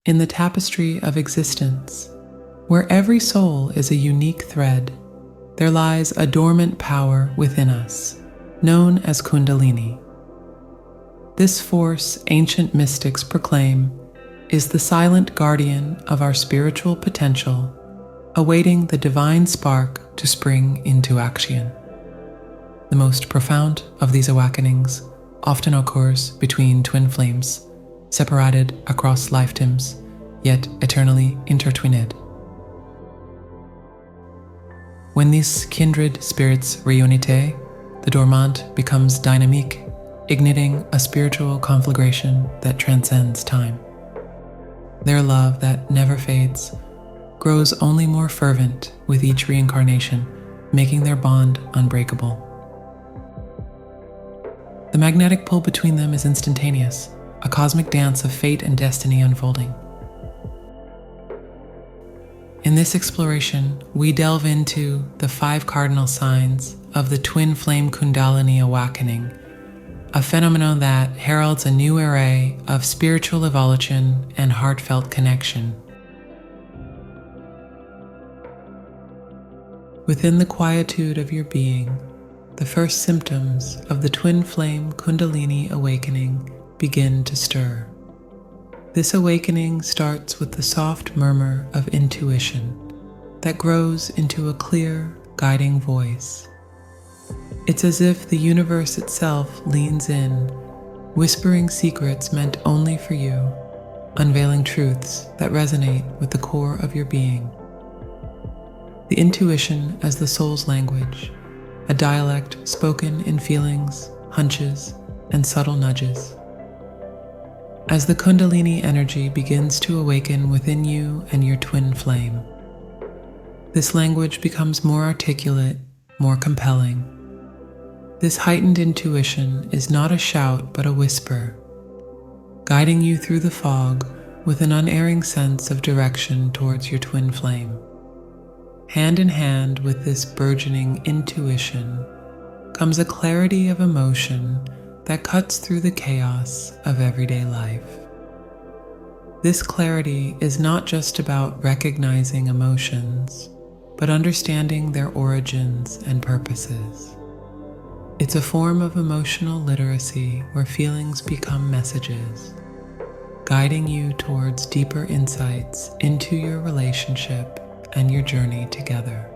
In the tapestry of existence, where every soul is a unique thread, there lies a dormant power within us, known as Kundalini. This force ancient mystics proclaim is the silent guardian of our spiritual potential, awaiting the divine spark to spring into action. The most profound of these awakenings often occurs between twin flames, separated across lifetimes, yet eternally intertwined. When these kindred spirits reunite, the dormant becomes dynamic, igniting a spiritual conflagration that transcends time. Their love that never fades grows only more fervent with each reincarnation, making their bond unbreakable. The magnetic pull between them is instantaneous, a cosmic dance of fate and destiny unfolding. In this exploration, we delve into the 5 cardinal signs of the Twin Flame Kundalini Awakening, a phenomenon that heralds a new era of spiritual evolution and heartfelt connection. Within the quietude of your being, the first symptoms of the Twin Flame Kundalini Awakening begin to stir. This awakening starts with the soft murmur of intuition that grows into a clear, guiding voice. It's as if the universe itself leans in, whispering secrets meant only for you, unveiling truths that resonate with the core of your being. The intuition as the soul's language, a dialect spoken in feelings, hunches, and subtle nudges. As the Kundalini energy begins to awaken within you and your twin flame, this language becomes more articulate, more compelling. This heightened intuition is not a shout but a whisper, guiding you through the fog with an unerring sense of direction towards your twin flame. Hand in hand with this burgeoning intuition comes a clarity of emotion that cuts through the chaos of everyday life. This clarity is not just about recognizing emotions, but understanding their origins and purposes. It's a form of emotional literacy where feelings become messages, guiding you towards deeper insights into your relationship and your journey together.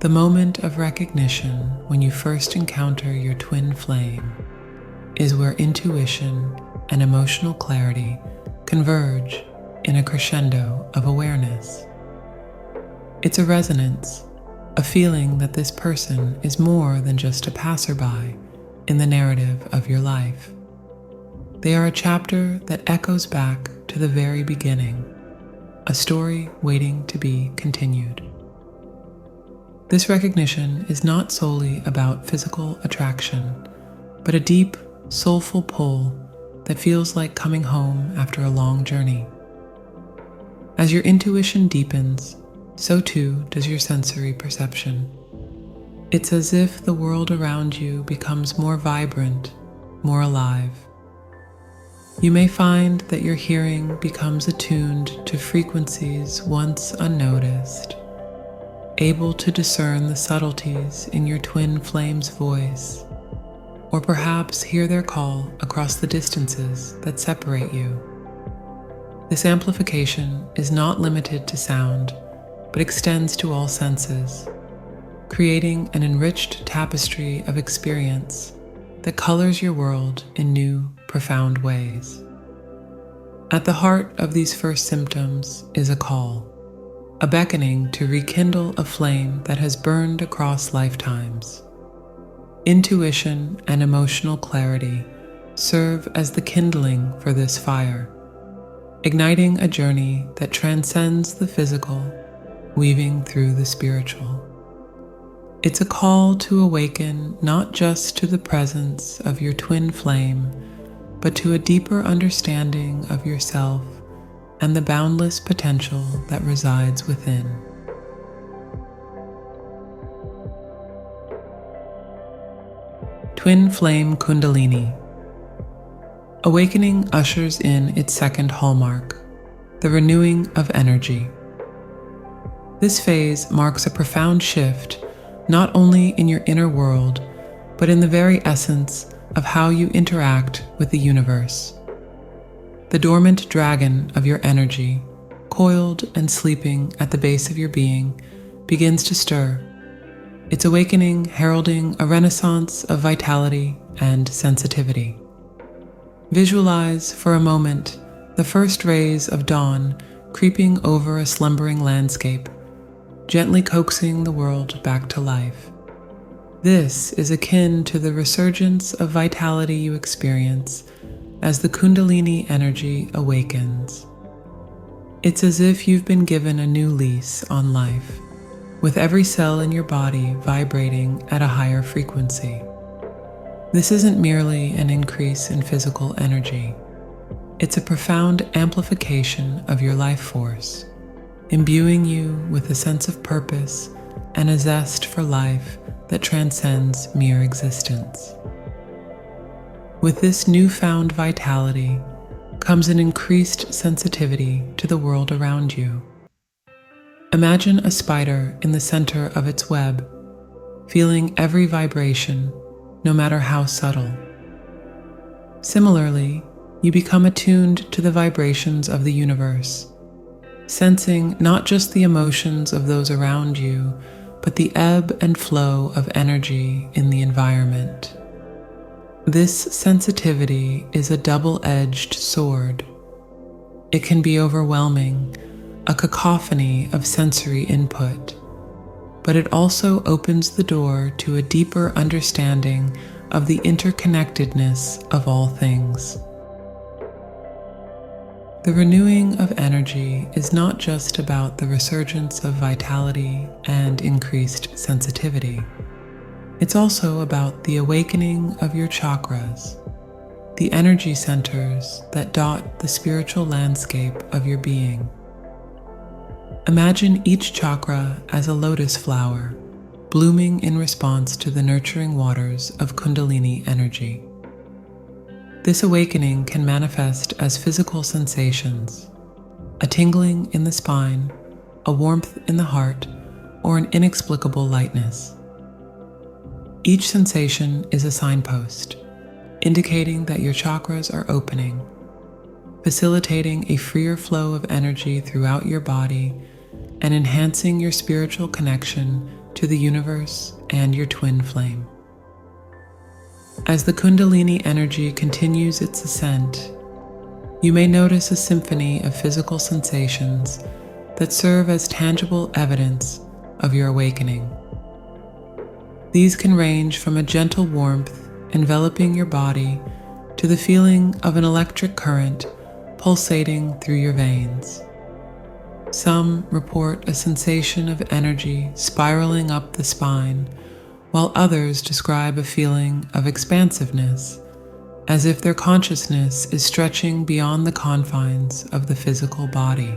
The moment of recognition when you first encounter your twin flame is where intuition and emotional clarity converge in a crescendo of awareness. It's a resonance, a feeling that this person is more than just a passerby in the narrative of your life. They are a chapter that echoes back to the very beginning, a story waiting to be continued. This recognition is not solely about physical attraction, but a deep, soulful pull that feels like coming home after a long journey. As your intuition deepens, so too does your sensory perception. It's as if the world around you becomes more vibrant, more alive. You may find that your hearing becomes attuned to frequencies once unnoticed, able to discern the subtleties in your twin flame's voice, or perhaps hear their call across the distances that separate you. This amplification is not limited to sound, but extends to all senses, creating an enriched tapestry of experience that colors your world in new, profound ways. At the heart of these first symptoms is a call, a beckoning to rekindle a flame that has burned across lifetimes. Intuition and emotional clarity serve as the kindling for this fire, igniting a journey that transcends the physical, weaving through the spiritual. It's a call to awaken not just to the presence of your twin flame, but to a deeper understanding of yourself and the boundless potential that resides within. Twin Flame Kundalini. Awakening ushers in its second hallmark, the renewing of energy. This phase marks a profound shift not only in your inner world, but in the very essence of how you interact with the universe. The dormant dragon of your energy, coiled and sleeping at the base of your being, begins to stir, its awakening heralding a renaissance of vitality and sensitivity. Visualize for a moment the first rays of dawn creeping over a slumbering landscape, gently coaxing the world back to life. This is akin to the resurgence of vitality you experience as the Kundalini energy awakens. It's as if you've been given a new lease on life, with every cell in your body vibrating at a higher frequency. This isn't merely an increase in physical energy. It's a profound amplification of your life force, imbuing you with a sense of purpose and a zest for life that transcends mere existence. With this newfound vitality comes an increased sensitivity to the world around you. Imagine a spider in the center of its web, feeling every vibration, no matter how subtle. Similarly, you become attuned to the vibrations of the universe, sensing not just the emotions of those around you, but the ebb and flow of energy in the environment. This sensitivity is a double-edged sword. It can be overwhelming, a cacophony of sensory input, but it also opens the door to a deeper understanding of the interconnectedness of all things. The renewing of energy is not just about the resurgence of vitality and increased sensitivity. It's also about the awakening of your chakras, the energy centers that dot the spiritual landscape of your being. Imagine each chakra as a lotus flower, blooming in response to the nurturing waters of Kundalini energy. This awakening can manifest as physical sensations, a tingling in the spine, a warmth in the heart, or an inexplicable lightness. Each sensation is a signpost, indicating that your chakras are opening, facilitating a freer flow of energy throughout your body and enhancing your spiritual connection to the universe and your twin flame. As the Kundalini energy continues its ascent, you may notice a symphony of physical sensations that serve as tangible evidence of your awakening. These can range from a gentle warmth enveloping your body to the feeling of an electric current pulsating through your veins. Some report a sensation of energy spiraling up the spine, while others describe a feeling of expansiveness, as if their consciousness is stretching beyond the confines of the physical body.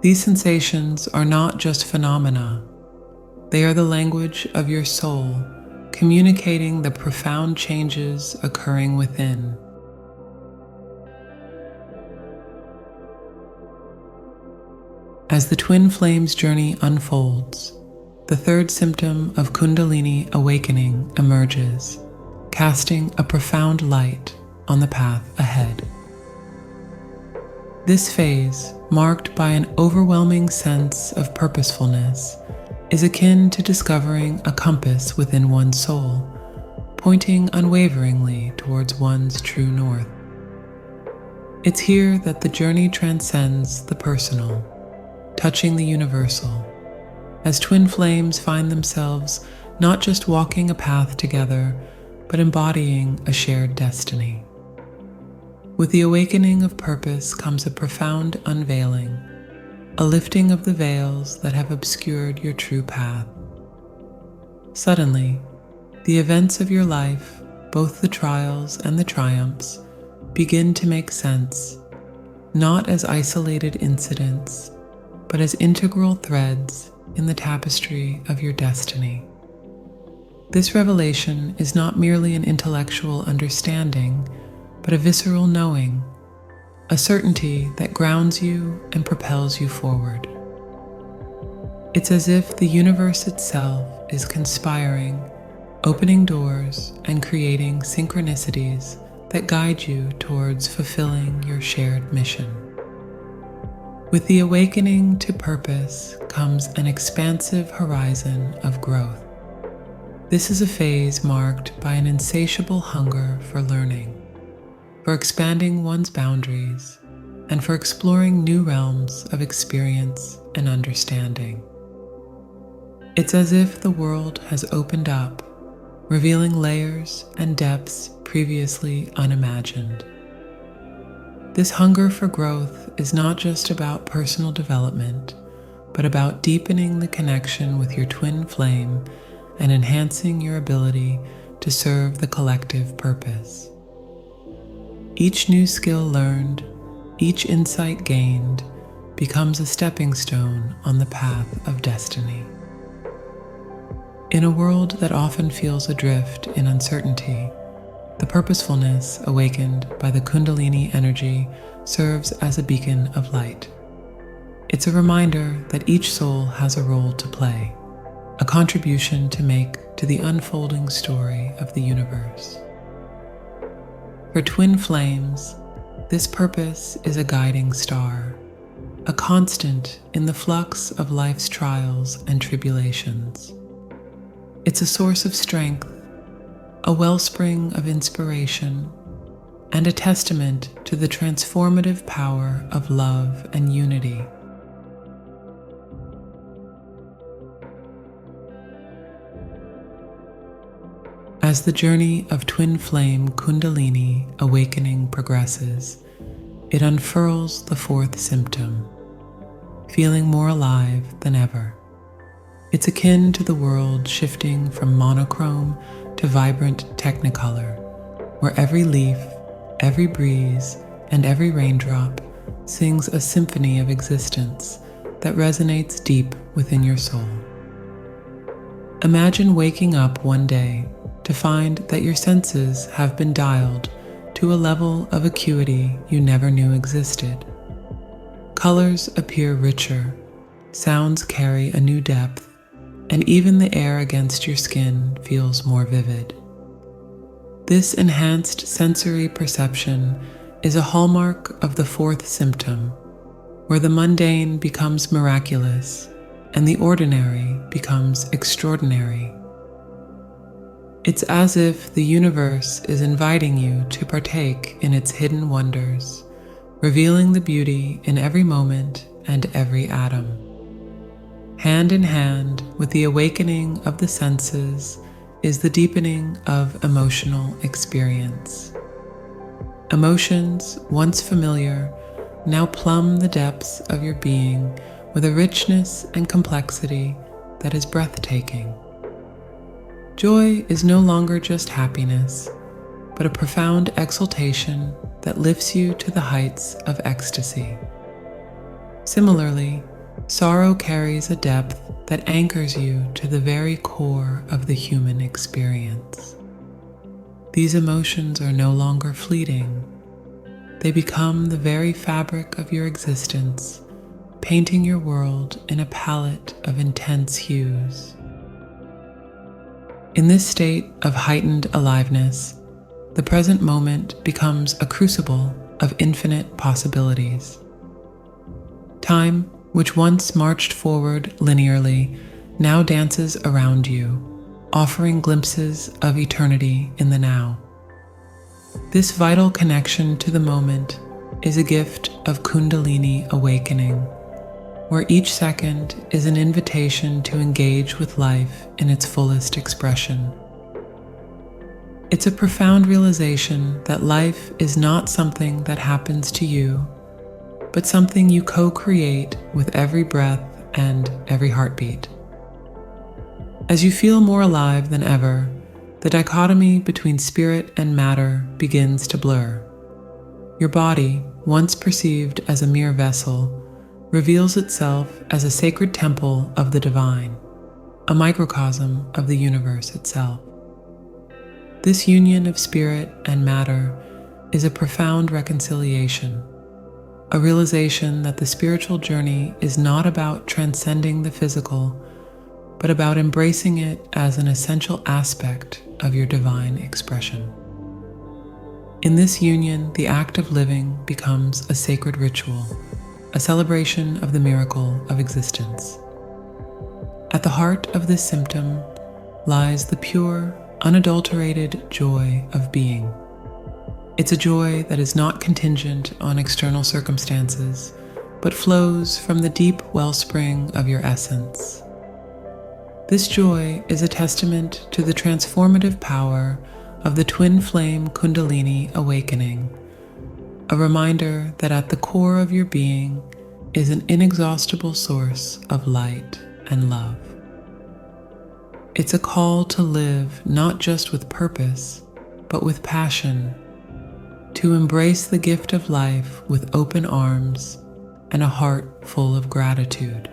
These sensations are not just phenomena. They are the language of your soul, communicating the profound changes occurring within. As the twin flames journey unfolds, the third symptom of Kundalini awakening emerges, casting a profound light on the path ahead. This phase, marked by an overwhelming sense of purposefulness, is akin to discovering a compass within one's soul, pointing unwaveringly towards one's true north. It's here that the journey transcends the personal, touching the universal, as twin flames find themselves not just walking a path together, but embodying a shared destiny. With the awakening of purpose comes a profound unveiling, a lifting of the veils that have obscured your true path. Suddenly, the events of your life, both the trials and the triumphs, begin to make sense, not as isolated incidents, but as integral threads in the tapestry of your destiny. This revelation is not merely an intellectual understanding, but a visceral knowing, a certainty that grounds you and propels you forward. It's as if the universe itself is conspiring, opening doors and creating synchronicities that guide you towards fulfilling your shared mission. With the awakening to purpose comes an expansive horizon of growth. This is a phase marked by an insatiable hunger for learning, for expanding one's boundaries, and for exploring new realms of experience and understanding. It's as if the world has opened up, revealing layers and depths previously unimagined. This hunger for growth is not just about personal development, but about deepening the connection with your twin flame and enhancing your ability to serve the collective purpose. Each new skill learned, each insight gained, becomes a stepping stone on the path of destiny. In a world that often feels adrift in uncertainty, the purposefulness awakened by the Kundalini energy serves as a beacon of light. It's a reminder that each soul has a role to play, a contribution to make to the unfolding story of the universe. For twin flames, this purpose is a guiding star, a constant in the flux of life's trials and tribulations. It's a source of strength, a wellspring of inspiration, and a testament to the transformative power of love and unity. As the journey of Twin Flame Kundalini Awakening progresses, it unfurls the fourth symptom, feeling more alive than ever. It's akin to the world shifting from monochrome to vibrant technicolor, where every leaf, every breeze, and every raindrop sings a symphony of existence that resonates deep within your soul. Imagine waking up one day to find that your senses have been dialed to a level of acuity you never knew existed. Colors appear richer, sounds carry a new depth, and even the air against your skin feels more vivid. This enhanced sensory perception is a hallmark of the fourth symptom, where the mundane becomes miraculous and the ordinary becomes extraordinary. It's as if the universe is inviting you to partake in its hidden wonders, revealing the beauty in every moment and every atom. Hand in hand with the awakening of the senses is the deepening of emotional experience. Emotions, once familiar, now plumb the depths of your being with a richness and complexity that is breathtaking. Joy is no longer just happiness, but a profound exaltation that lifts you to the heights of ecstasy. Similarly, sorrow carries a depth that anchors you to the very core of the human experience. These emotions are no longer fleeting. They become the very fabric of your existence, painting your world in a palette of intense hues. In this state of heightened aliveness, the present moment becomes a crucible of infinite possibilities. Time, which once marched forward linearly, now dances around you, offering glimpses of eternity in the now. This vital connection to the moment is a gift of Kundalini awakening, where each second is an invitation to engage with life in its fullest expression. It's a profound realization that life is not something that happens to you, but something you co-create with every breath and every heartbeat. As you feel more alive than ever, the dichotomy between spirit and matter begins to blur. Your body, once perceived as a mere vessel, reveals itself as a sacred temple of the divine. a microcosm of the universe itself. This union of spirit and matter is a profound reconciliation, a realization that the spiritual journey is not about transcending the physical, but about embracing it as an essential aspect of your divine expression. In this union, the act of living becomes a sacred ritual, a celebration of the miracle of existence. At the heart of this symptom lies the pure, unadulterated joy of being. It's a joy that is not contingent on external circumstances, but flows from the deep wellspring of your essence. This joy is a testament to the transformative power of the Twin Flame Kundalini Awakening, a reminder that at the core of your being is an inexhaustible source of light and love. It's a call to live not just with purpose, but with passion, to embrace the gift of life with open arms and a heart full of gratitude.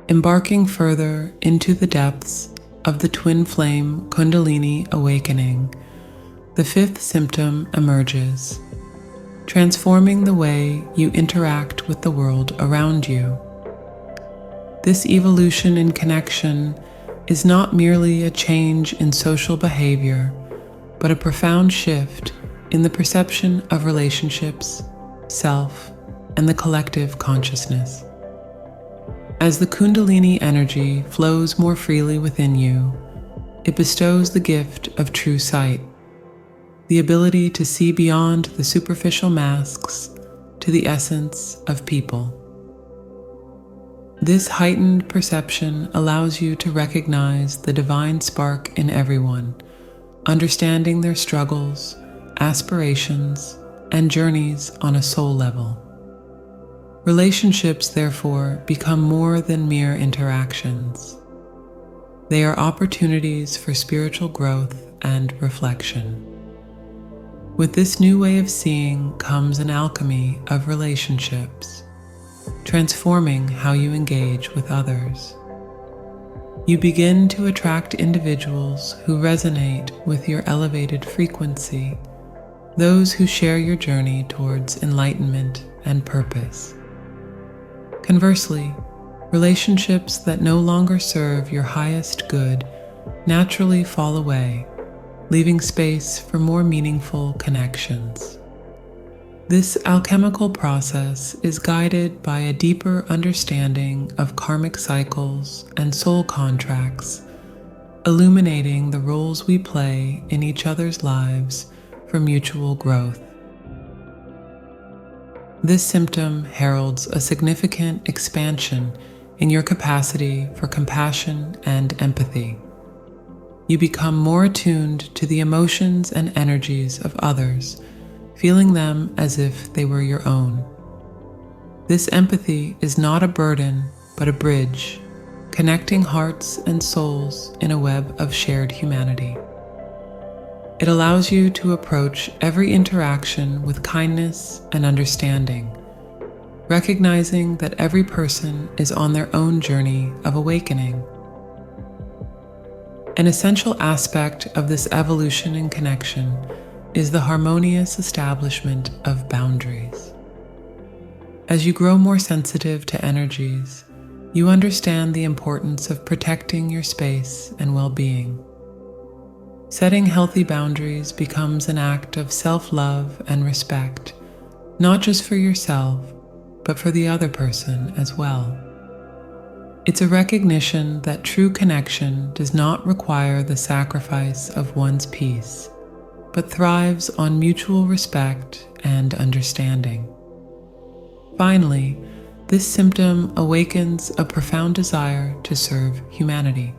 Embarking further into the depths of the Twin Flame Kundalini Awakening, the fifth symptom emerges, transforming the way you interact with the world around you. This evolution in connection is not merely a change in social behavior, but a profound shift in the perception of relationships, self, and the collective consciousness. As the Kundalini energy flows more freely within you, it bestows the gift of true sight, the ability to see beyond the superficial masks to the essence of people. This heightened perception allows you to recognize the divine spark in everyone, understanding their struggles, aspirations, and journeys on a soul level. Relationships, therefore, become more than mere interactions. They are opportunities for spiritual growth and reflection. With this new way of seeing comes an alchemy of relationships, transforming how you engage with others. You begin to attract individuals who resonate with your elevated frequency, those who share your journey towards enlightenment and purpose. Conversely, relationships that no longer serve your highest good naturally fall away, leaving space for more meaningful connections. This alchemical process is guided by a deeper understanding of karmic cycles and soul contracts, illuminating the roles we play in each other's lives for mutual growth. This symptom heralds a significant expansion in your capacity for compassion and empathy. You become more attuned to the emotions and energies of others, feeling them as if they were your own. This empathy is not a burden, but a bridge, connecting hearts and souls in a web of shared humanity. It allows you to approach every interaction with kindness and understanding, recognizing that every person is on their own journey of awakening. An essential aspect of this evolution in connection is the harmonious establishment of boundaries. As you grow more sensitive to energies, you understand the importance of protecting your space and well-being. Setting healthy boundaries becomes an act of self-love and respect, not just for yourself, but for the other person as well. It's a recognition that true connection does not require the sacrifice of one's peace, but thrives on mutual respect and understanding. Finally, this symptom awakens a profound desire to serve humanity.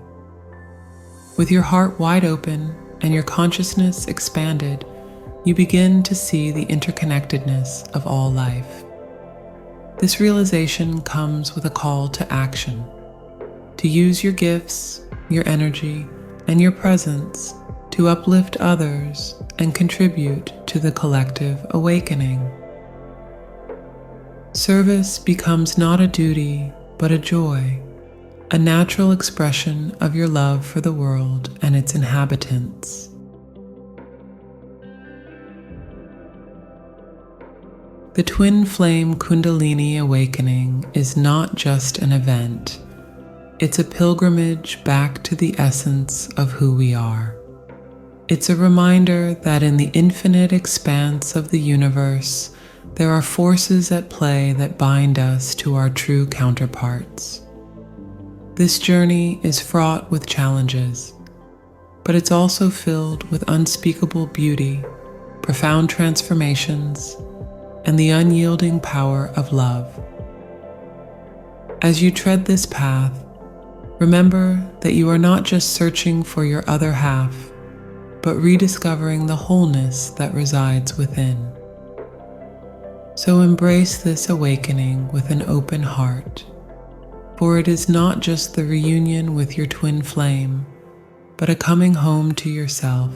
With your heart wide open and your consciousness expanded, you begin to see the interconnectedness of all life. This realization comes with a call to action, to use your gifts, your energy, and your presence to uplift others and contribute to the collective awakening. Service becomes not a duty, but a joy, a natural expression of your love for the world and its inhabitants. The Twin Flame Kundalini Awakening is not just an event, it's a pilgrimage back to the essence of who we are. It's a reminder that in the infinite expanse of the universe, there are forces at play that bind us to our true counterparts. This journey is fraught with challenges, but it's also filled with unspeakable beauty, profound transformations, and the unyielding power of love. As you tread this path, remember that you are not just searching for your other half, but rediscovering the wholeness that resides within. So embrace this awakening with an open heart, for it is not just the reunion with your twin flame, but a coming home to yourself,